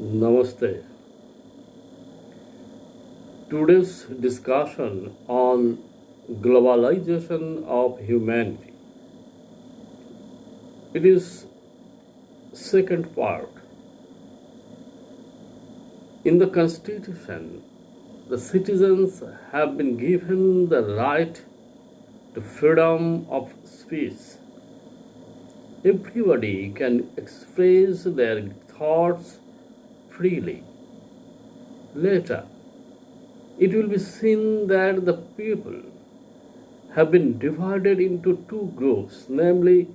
Namaste. Today's discussion on globalization of humanity. It is second part. In the Constitution, the citizens have been given the right to freedom of speech. Everybody can express their thoughts freely. Later, it will be seen that the people have been divided into two groups, namely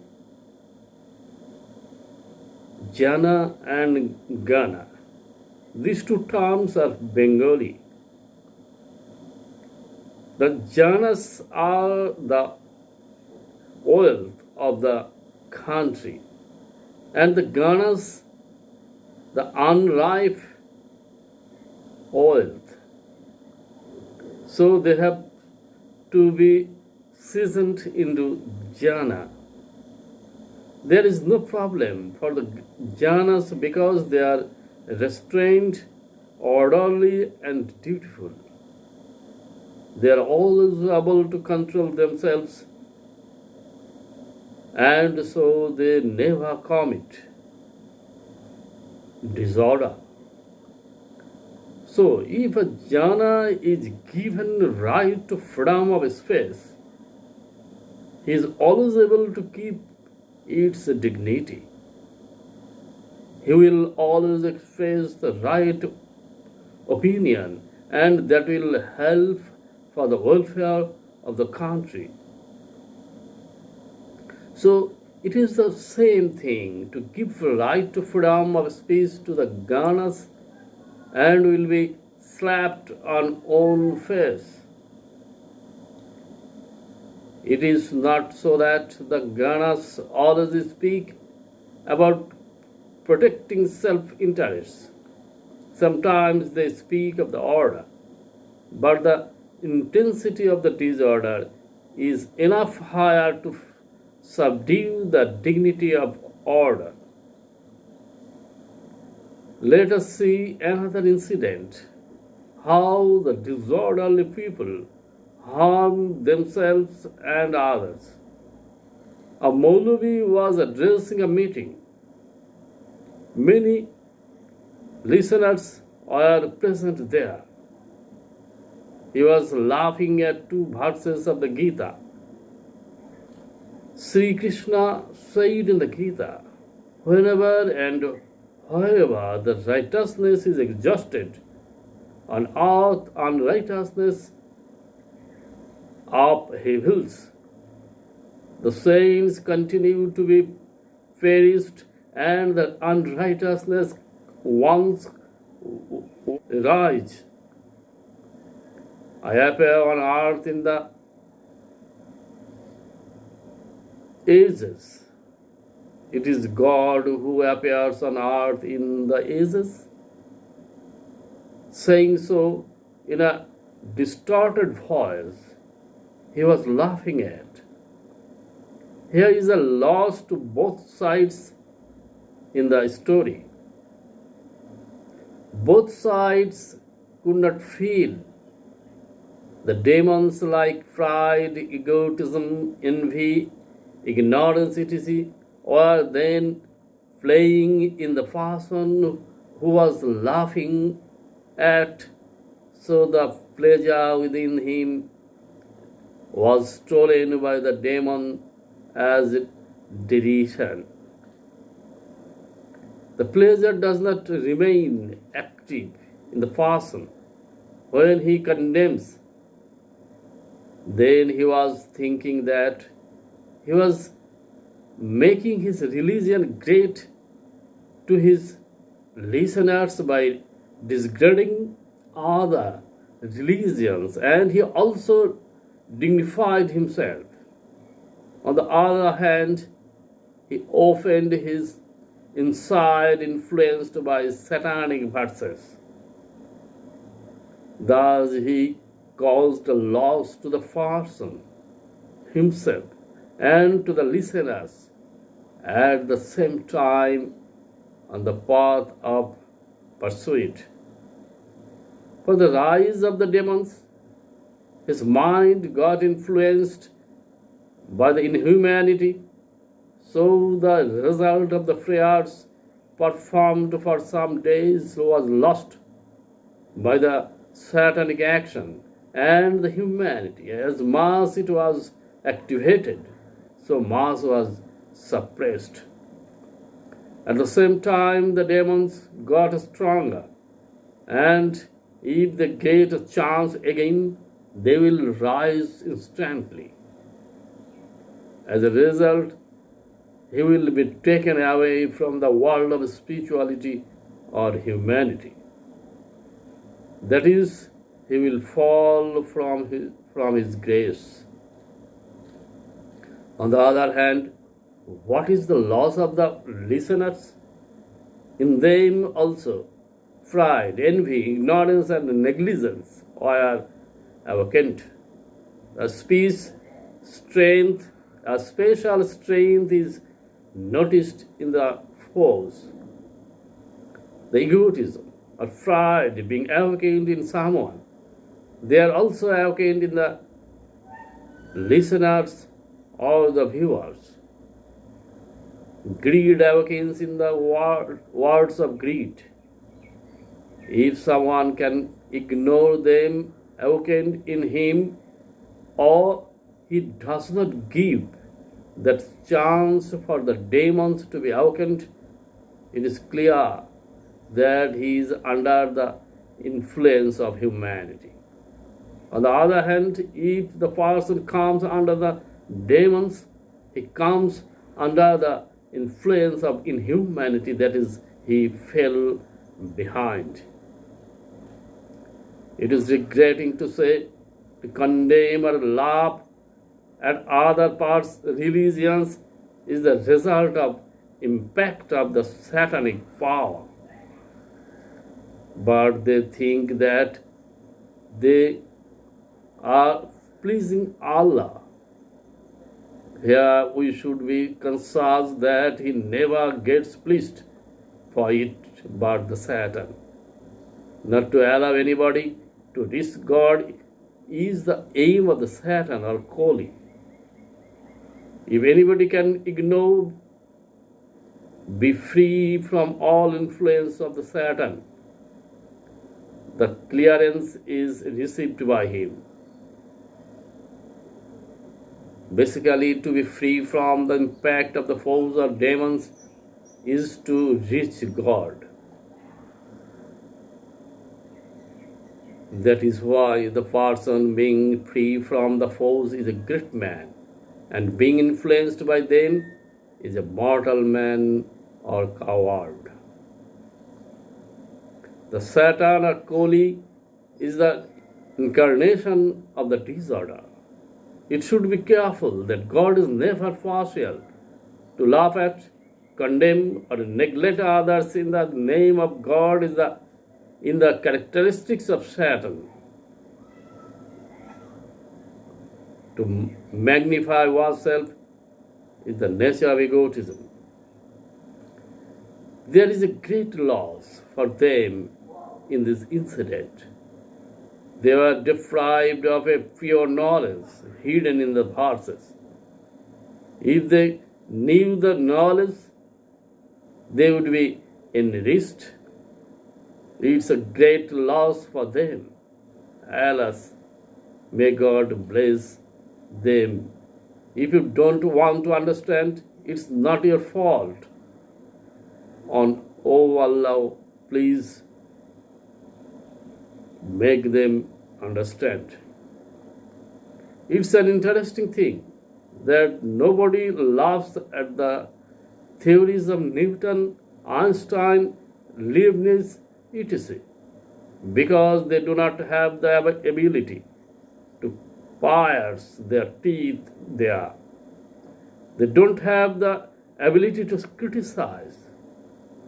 Jana and Gana. These two terms are Bengali. The Janas are the wealth of the country, and the Ganas the unripe wealth. So they have to be seasoned into jhana. There is no problem for the jhanas because they are restrained, orderly, and dutiful. They are always able to control themselves, and so they never commit disorder. So, if a jhana is given right to freedom of speech, he is always able to keep its dignity. He will always express the right opinion, and that will help for the welfare of the country. So, it is the same thing to give right to freedom of speech to the Ganas and will be slapped on own face. It is not so that the Ganas always speak about protecting self-interest. Sometimes they speak of the order, but the intensity of the disorder is enough higher to subdue the dignity of order. Let us see another incident, how the disorderly people harm themselves and others. A Maulvi was addressing a meeting. Many listeners were present there. He was laughing at two verses of the Gita. Sri Krishna said in the Gita, whenever and wherever the righteousness is exhausted, on earth unrighteousness upheavals. The saints continue to be perished, and the unrighteousness once rise. I appear on earth in the ages. It is God who appears on earth in the ages. Saying so in a distorted voice, he was laughing at. Here is a loss to both sides in the story. Both sides could not feel. The demons like pride, egotism, envy, ignorance, etc., or then playing in the person who was laughing at, so the pleasure within him was stolen by the demon as derision. The pleasure does not remain active in the person when he condemns. Then he was thinking that he was making his religion great to his listeners by discrediting other religions, and he also dignified himself. On the other hand, he offended his inside influenced by satanic verses. Thus he caused a loss to the person himself and to the listeners at the same time on the path of pursue it. For the rise of the demons, his mind got influenced by the inhumanity, so the result of the prayers performed for some days was lost by the satanic action, and the humanity, as mass it was activated, so mass was suppressed. At the same time, the demons got stronger, and if they get a chance again, they will rise instantly. As a result, he will be taken away from the world of spirituality or humanity. That is, he will fall from his grace. On the other hand, what is the loss of the listeners? In them also, pride, envy, ignorance, and negligence are awakened. A special strength is noticed in the foes. The egotism or pride being awakened in someone, they are also awakened in the listeners or the viewers. Greed awakens in the words of greed. If someone can ignore them awakened in him, or he does not give that chance for the demons to be awakened, it is clear that he is under the influence of humanity. On the other hand, if the person comes under the demons, he comes under the influence of inhumanity, that is, he fell behind. It is regretting to say, to condemn or laugh at other parts religions is the result of impact of the satanic power. But they think that they are pleasing Allah. Here we should be conscious that he never gets pleased for it but the Satan. Not to allow anybody to reach God is the aim of the Satan or calling. If anybody can ignore, be free from all influence of the Satan, the clearance is received by him. Basically, to be free from the impact of the foes or demons is to reach God. That is why the person being free from the foes is a great man, and being influenced by them is a mortal man or coward. The Satan or Kali is the incarnation of the disorder. It should be careful that God is never partial to laugh at, condemn, or neglect others in the name of God is in the characteristics of Satan. To magnify oneself is the nature of egotism. There is a great loss for them in this incident. They were deprived of a pure knowledge hidden in the verses. If they knew the knowledge, they would be enriched. It's a great loss for them. Alas, may God bless them. If you don't want to understand, it's not your fault. Oh Allah, please make them understand. It's an interesting thing that nobody laughs at the theories of Newton, Einstein, Leibniz, etc. because they do not have the ability to pierce their teeth there. They don't have the ability to criticize.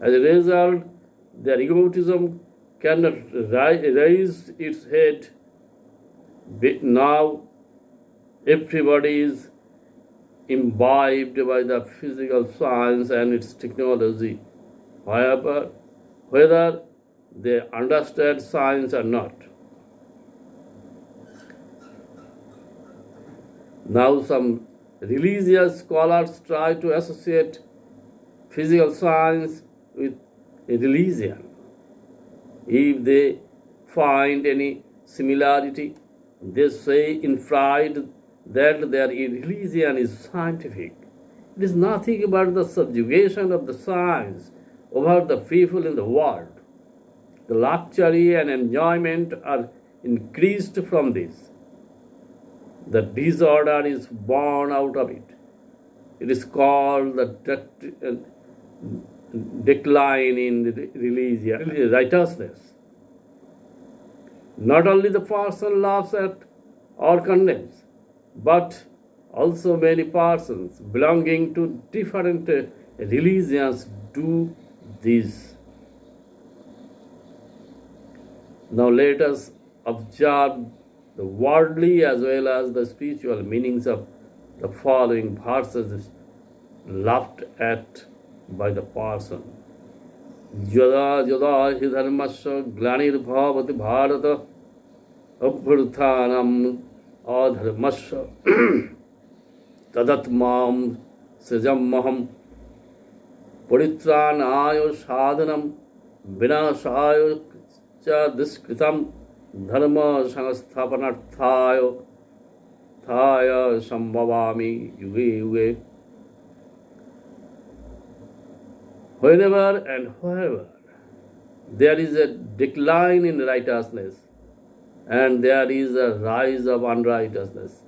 As a result, their egotism cannot raise its head. Now, everybody is imbibed by the physical science and its technology. However, whether they understand science or not. Now some religious scholars try to associate physical science with religion. If they find any similarity, they say in pride that their religion is scientific. It is nothing but the subjugation of the science over the people in the world. The luxury and enjoyment are increased from this. The disorder is born out of it. It is called the decline in religion, righteousness. Not only the person laughs at or condemns, but also many persons belonging to different religions do this. Now let us observe the worldly as well as the spiritual meanings of the following verses laughed at by the person. Yada yada hi dharmasya glanirvavati bharata abhruthanam adharmasya tadatmam sajammaham paritranaya sadhanam vinashaya cha diskritam dharma sansthapanarthaya thaya sambhavami yuge yuge. Whenever and wherever there is a decline in righteousness and there is a rise of unrighteousness,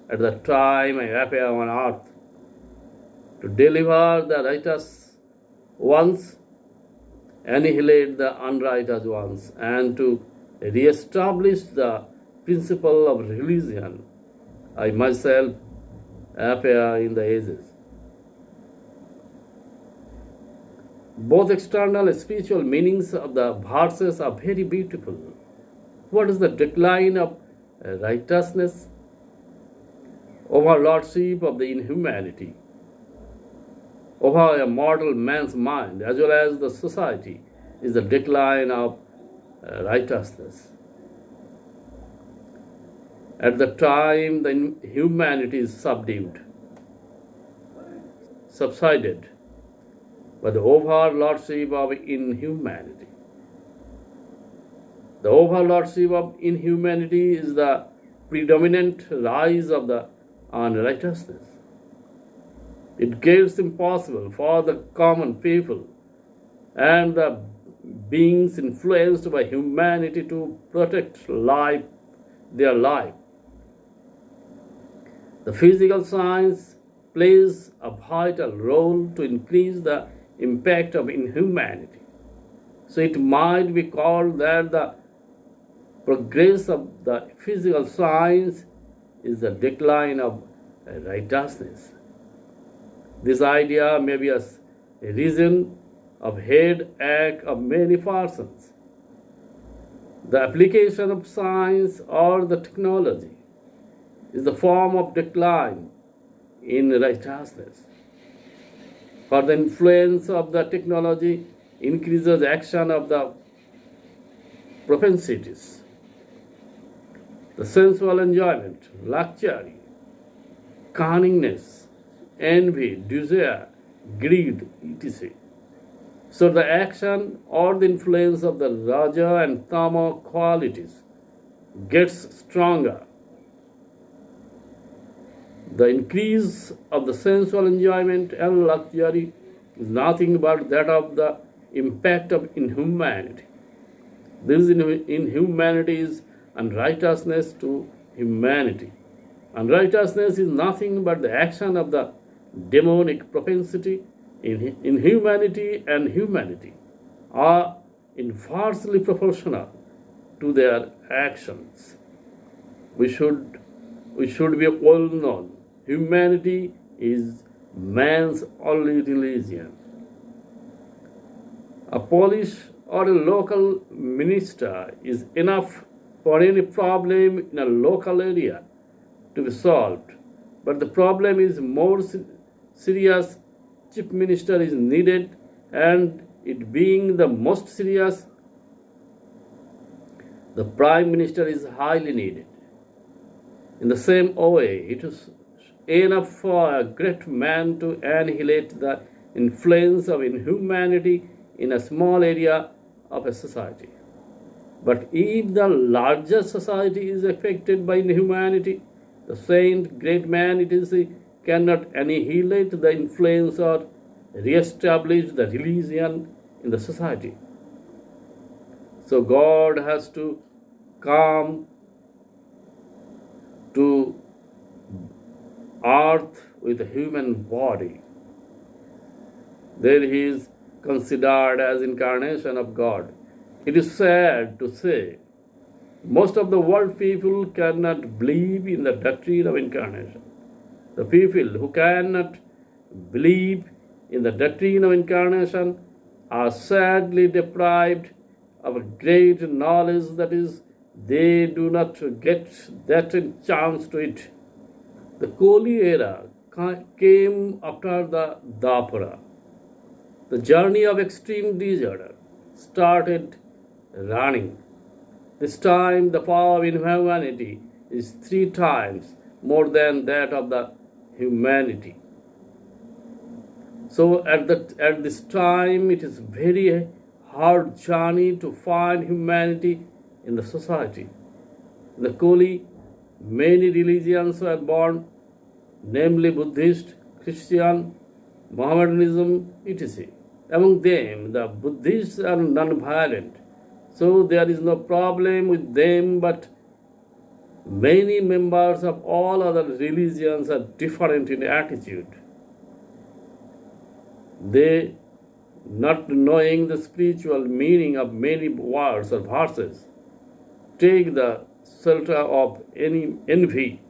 at the time I appear on earth to deliver the righteous ones, annihilate the unrighteous ones, and to re-establish the principle of religion, I myself appear in the ages. Both external and spiritual meanings of the verses are very beautiful. What is the decline of righteousness? Overlordship of the inhumanity over a mortal man's mind as well as the society is the decline of righteousness. At the time the humanity is subsided by the overlordship of inhumanity. The overlordship of inhumanity is the predominant rise of the unrighteousness. It gets impossible for the common people and the beings influenced by humanity to protect their life. The physical science plays a vital role to increase the impact of inhumanity. So it might be called that the progress of the physical science is the decline of righteousness. This idea may be a reason of headache of many persons. The application of science or the technology is the form of decline in righteousness. For the influence of the technology increases action of the propensities, the sensual enjoyment, luxury, cunningness, envy, desire, greed, etc. So the action or the influence of the Raja and Tama qualities gets stronger. The increase of the sensual enjoyment and luxury is nothing but that of the impact of inhumanity. This inhumanity is unrighteousness to humanity. Unrighteousness is nothing but the action of the demonic propensity. Inhumanity and humanity are inversely proportional to their actions. We should be well known. Humanity is man's only religion. A Polish or a local minister is enough for any problem in a local area to be solved. But the problem is more serious. Chief minister is needed, and it being the most serious, the Prime Minister is highly needed. In the same way, it is enough for a great man to annihilate the influence of inhumanity in a small area of a society. But if the larger society is affected by inhumanity, the saint, great man, cannot annihilate the influence or re-establish the religion in the society. So God has to come to earth with a human body. There he is considered as incarnation of God. It is sad to say most of the world people cannot believe in the doctrine of incarnation. The people who cannot believe in the doctrine of incarnation are sadly deprived of a great knowledge, that is, they do not get that chance to it. The Koli era came after the Dwapara. The journey of extreme disorder started running. This time the power of inhumanity is 3 times more than that of the humanity. So at this time it is very hard journey to find humanity in the society. In the Koli, many religions were born, namely Buddhist, Christian, Mohammedanism, etc. Among them, the Buddhists are non-violent, so there is no problem with them, but many members of all other religions are different in attitude. They, not knowing the spiritual meaning of many words or verses, take the shelter of any envy.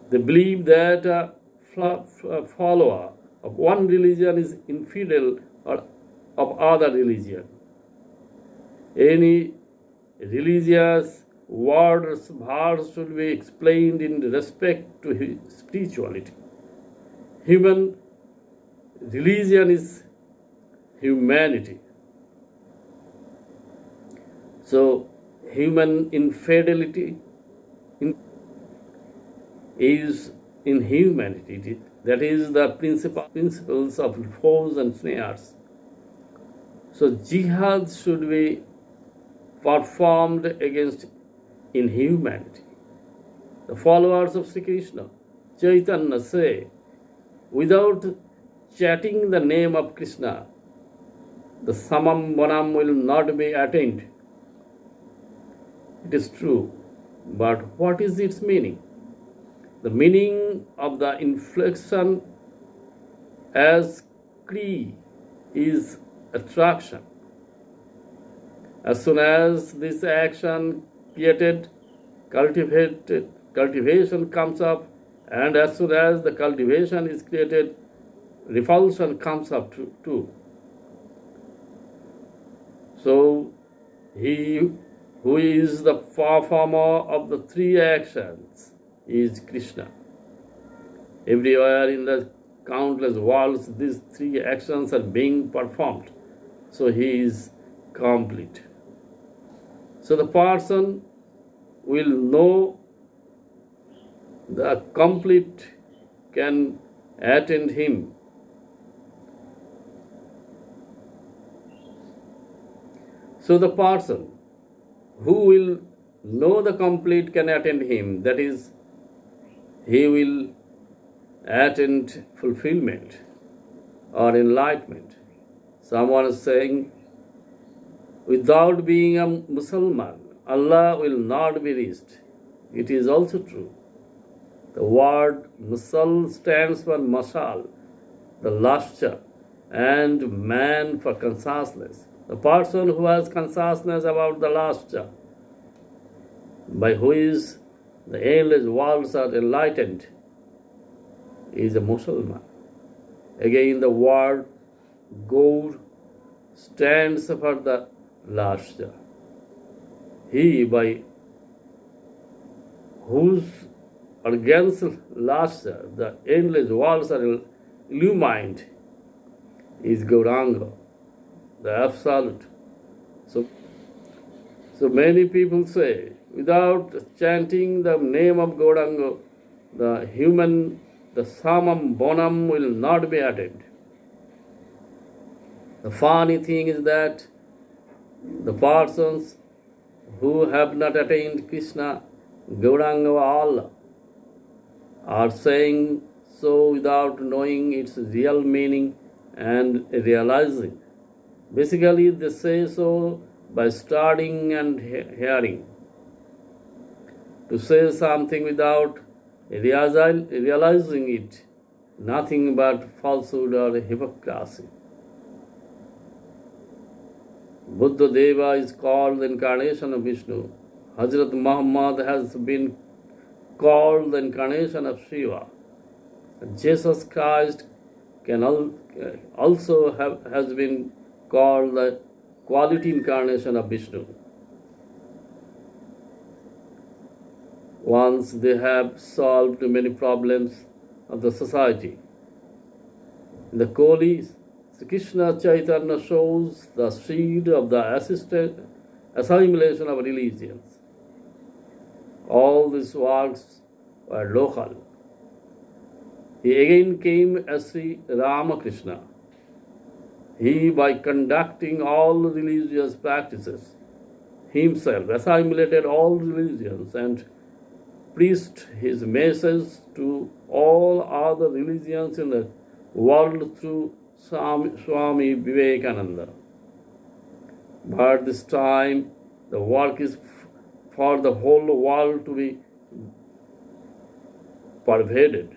They believe that a follower of one religion is infidel or of other religion. Any religious word or verse should be explained in respect to his spirituality. Human religion is humanity. So, human infidelity is inhumanity. That is the principles of foes and snares. So, jihad should be performed against inhumanity. The followers of Sri Krishna, Chaitanya, say, without chanting the name of Krishna, the samam bonam will not be attained. It is true, but what is its meaning? The meaning of the inflection as Kri is attraction. As soon as this action cultivation comes up, and as soon as the cultivation is created, repulsion comes up too. So, he who is the performer of the 3 actions is Krishna. Everywhere in the countless worlds, these 3 actions are being performed. So he is complete. So the person will know the complete can attend him. So the person who will know the complete can attend him, that is, he will attend fulfillment or enlightenment. Someone is saying, without being a Muslim, Allah will not be reached. It is also true. The word Musal stands for Masal, the luster, and man for consciousness. The person who has consciousness about the luster, by which the endless worlds are enlightened, is a Muslim. Again, the word Gaur stands for the luster. He, by whose against luster the endless worlds are illumined, is Gauranga, the Absolute. So, So many people say, without chanting the name of Gauranga, the samam bonam will not be attained. The funny thing is that the persons who have not attained Krishna, Gauranga all are saying so without knowing its real meaning and realizing. Basically, they say so by studying and hearing. To say something without realizing it, nothing but falsehood or hypocrisy. Buddha Deva is called the incarnation of Vishnu. Hazrat Muhammad has been called the incarnation of Shiva. Jesus Christ has been called the quality incarnation of Vishnu. Once they have solved many problems of the society. In the Koli, Krishna Chaitanya shows the seed of the assimilation of religions. All these works were local. He again came as Sri Ramakrishna. He, by conducting all religious practices, himself assimilated all religions and preached his message to all other religions in the world through Swami Vivekananda. But this time, the work is for the whole world to be pervaded.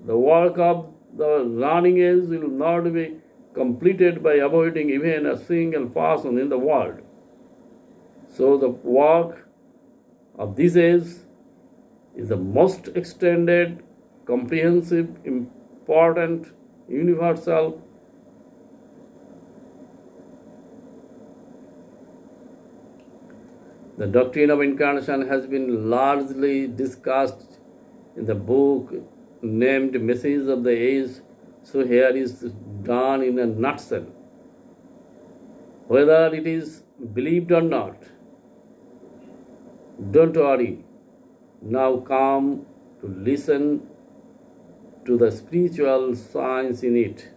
The work of the running age will not be completed by avoiding even a single person in the world. So the work of this age is the most extended, comprehensive, important, universal. The doctrine of incarnation has been largely discussed in the book named Message of the Age, so here is done in a nutshell. Whether it is believed or not, don't worry. Now come to listen to the spiritual science in it.